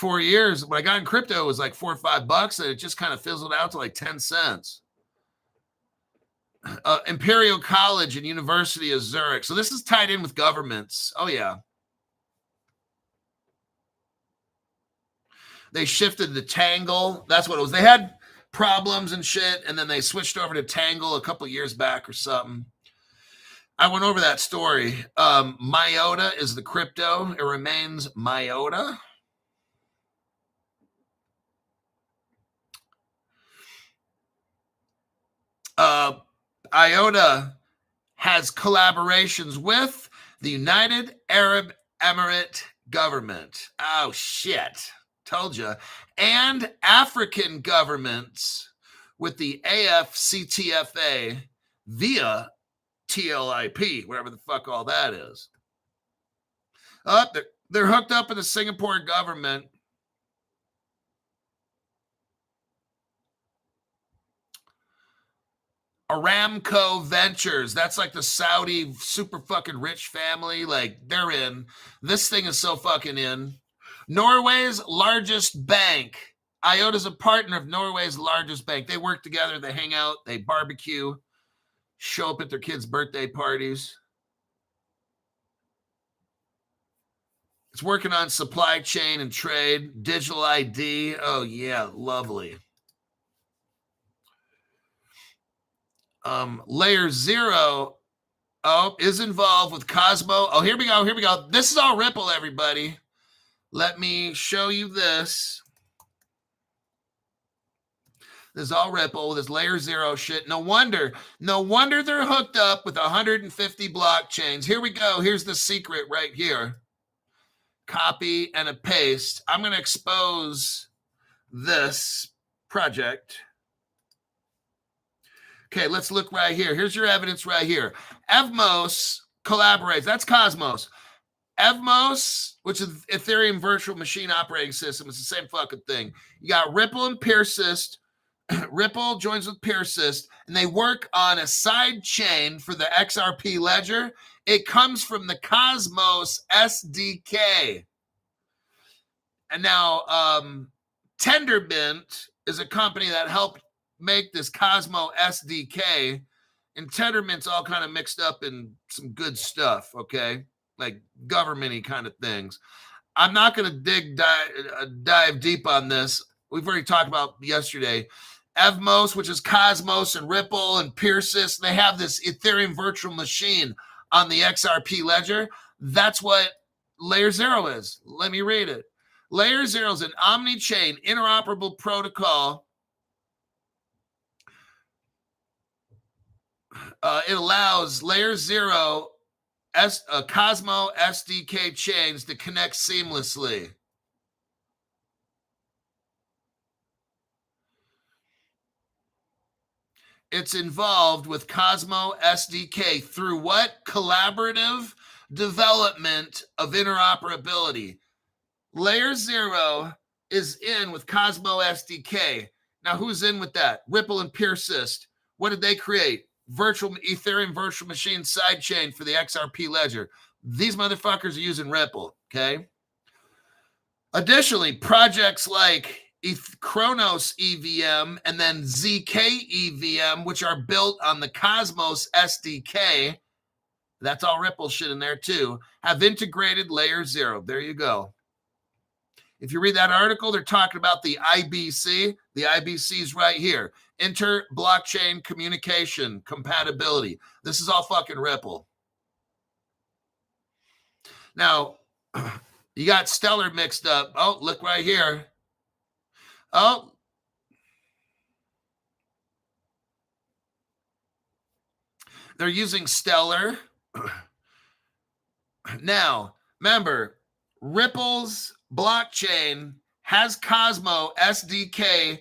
When I got in crypto, it was like $4 or $5, and it just kind of fizzled out to like 10 cents. Imperial College and University of Zurich. So this is tied in with governments. Oh, yeah. They shifted to Tangle. That's what it was. They had problems and shit, and then they switched over to Tangle a couple years back or something. I went over that story. Myota is the crypto. It remains Myota. Iota has collaborations with the United Arab Emirate government. Oh, shit. Told you. And African governments with the AFCTFA via TLIP, whatever the fuck all that is. They're hooked up with the Singapore government. Aramco Ventures, that's like the Saudi super fucking rich family. Like, they're in. This thing is so fucking in. Norway's largest bank. Iota's a partner of Norway's largest bank. They work together, they hang out, they barbecue, show up at their kids' birthday parties. It's working on supply chain and trade, digital ID. Oh, yeah, lovely. Layer Zero is involved with Cosmo. Oh, here we go. This is all Ripple, everybody. Let me show you this. This is all Ripple, this Layer Zero shit. No wonder they're hooked up with 150 blockchains. Here we go. Here's the secret right here. Copy and a paste. I'm going to expose this project. Okay, let's look right here. Here's your evidence right here. Evmos collaborates. That's Cosmos. Evmos, which is Ethereum Virtual Machine Operating System, it's the same fucking thing. You got Ripple and Persist. Ripple joins with Persist, and they work on a side chain for the XRP ledger. It comes from the Cosmos SDK. And now Tendermint is a company that helped make this Cosmo SDK, and Tendermint's all kind of mixed up in some good stuff, okay? Like government-y kind of things. I'm not going to dive deep on this. We've already talked about yesterday. Evmos, which is Cosmos and Ripple and Persist, they have this Ethereum virtual machine on the XRP ledger. That's what Layer Zero is. Let me read it. Layer Zero is an omni-chain interoperable protocol. It allows Layer Zero Cosmo SDK chains to connect seamlessly. It's involved with Cosmo SDK through what? Collaborative development of interoperability. Layer Zero is in with Cosmo SDK. Now, who's in with that? Ripple and Persist. What did they create? Ethereum virtual machine sidechain for the XRP ledger. These motherfuckers are using Ripple, okay? Additionally, projects like Chronos EVM and then ZK EVM, which are built on the Cosmos SDK, that's all Ripple shit in there too, have integrated Layer Zero. There you go. If you read that article, they're talking about the IBC. The IBC is right here. Inter-blockchain communication compatibility. This is all fucking Ripple. Now, you got Stellar mixed up. Oh, look right here. Oh. They're using Stellar. Now, remember, Ripple's blockchain has Cosmo SDK.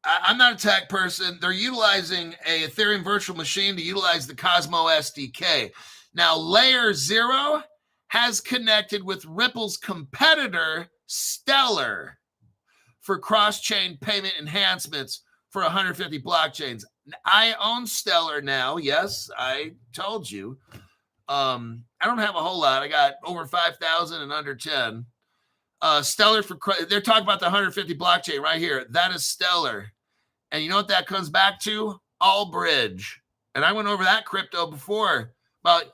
I'm not a tech person. They're utilizing a Ethereum virtual machine to utilize the Cosmo SDK. Now, Layer 0 has connected with Ripple's competitor, Stellar, for cross-chain payment enhancements for 150 blockchains. I own Stellar now. Yes, I told you. I don't have a whole lot. I got over 5,000 and under 10. Stellar for they're talking about the 150 blockchain right here. That is Stellar. And you know what that comes back to? Allbridge. And I went over that crypto before, about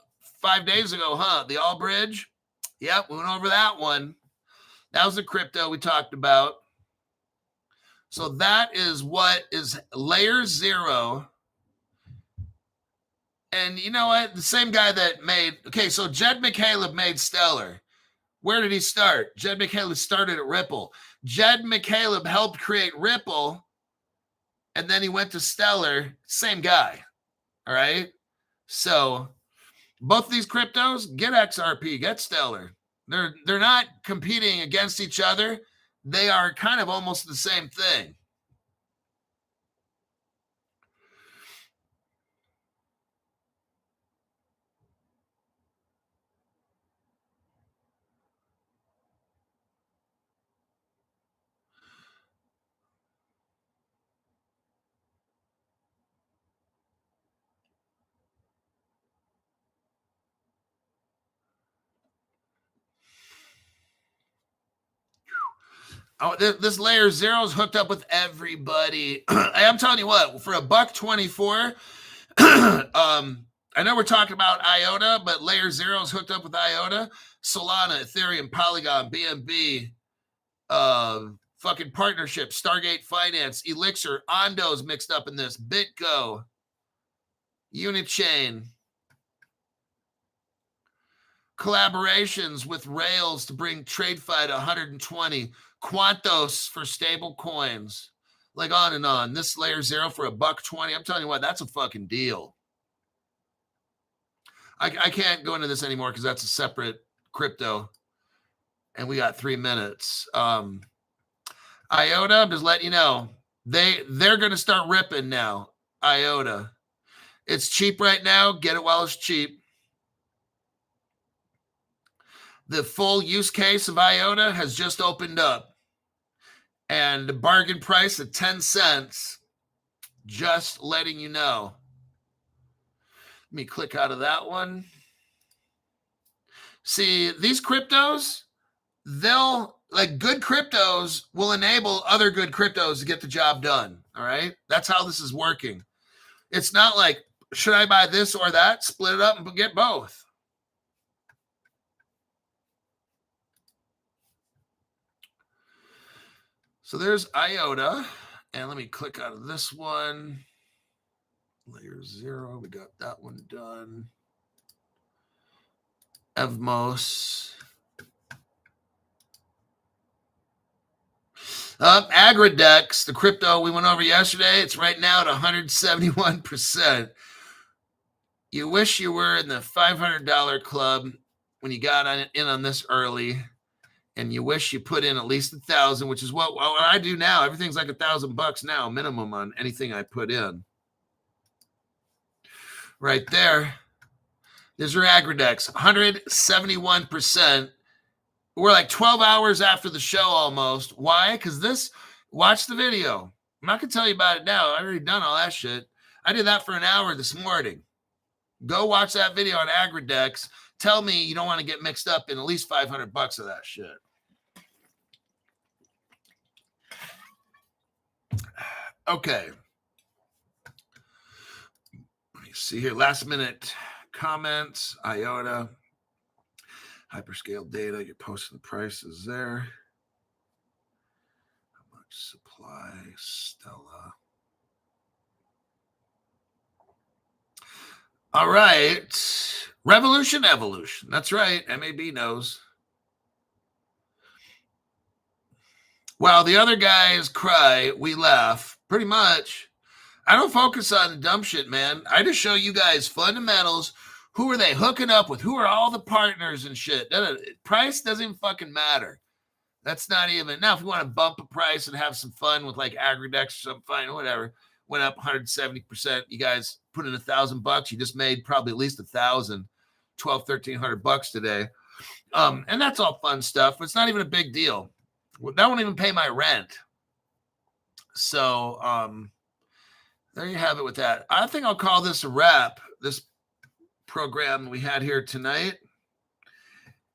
5 days ago, huh? The Allbridge. Yep, we went over that one. That was the crypto we talked about. So that is what is Layer 0. And you know what? The same guy that made, okay, so Jed McCaleb made Stellar. Where did he start? Jed McCaleb started at Ripple. Jed McCaleb helped create Ripple, and then he went to Stellar. Same guy. All right? So both of these cryptos, get XRP, get Stellar. They're not competing against each other. They are kind of almost the same thing. Oh, this Layer 0 is hooked up with everybody. I'm telling you what, for $1.24, I know we're talking about Iota, but Layer 0 is hooked up with Iota, Solana, Ethereum, Polygon, BNB, fucking partnership, Stargate Finance, Elixir, Ondo's mixed up in this, BitGo, Unichain, collaborations with Rails to bring TradeFi to 120, Quantos for stable coins, like on and on. This Layer 0 for $1.20. I'm telling you what, that's a fucking deal. I can't go into this anymore because that's a separate crypto, and we got 3 minutes. Iota, I'm just letting you know, they're going to start ripping now. Iota, it's cheap right now. Get it while it's cheap. The full use case of Iota has just opened up. And the bargain price of 10 cents, just letting you know. Let me click out of that one. See, these cryptos, good cryptos will enable other good cryptos to get the job done. All right? That's how this is working. It's not like, should I buy this or that? Split it up and get both. So there's Iota, and let me click out of this one. Layer 0, we got that one done. Evmos. Agridex, the crypto we went over yesterday, it's right now at 171%. You wish you were in the $500 club when you got in on this early. And you wish you put in at least 1,000, which is what I do now. Everything's like $1,000 now, minimum on anything I put in. Right there. There's your Agridex, 171%. We're like 12 hours after the show almost. Why? Because watch the video. I'm not going to tell you about it now. I've already done all that shit. I did that for an hour this morning. Go watch that video on Agridex. Tell me you don't want to get mixed up in at least $500 of that shit. Okay. Let me see here. Last minute comments. Iota. Hyperscale data. You're posting the prices there. Supply, Stella. All right. Revolution, evolution. That's right. MAB knows. While the other guys cry, we laugh. Pretty much. I don't focus on the dumb shit, man. I just show you guys fundamentals. Who are they hooking up with? Who are all the partners and shit? Price doesn't even fucking matter. That's not even. Now, if you want to bump a price and have some fun with like Agridex or something, fine, whatever. Went up 170%. You guys put in $1,000. You just made probably at least $1,000, $1,200-$1,300 today. And that's all fun stuff, but it's not even a big deal. That won't even pay my rent. So there you have it with that. I think I'll call this a wrap, this program we had here tonight.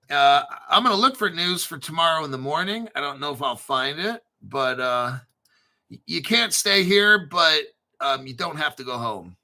I'm going to look for news for tomorrow in the morning. I don't know if I'll find it, but you can't stay here, but you don't have to go home.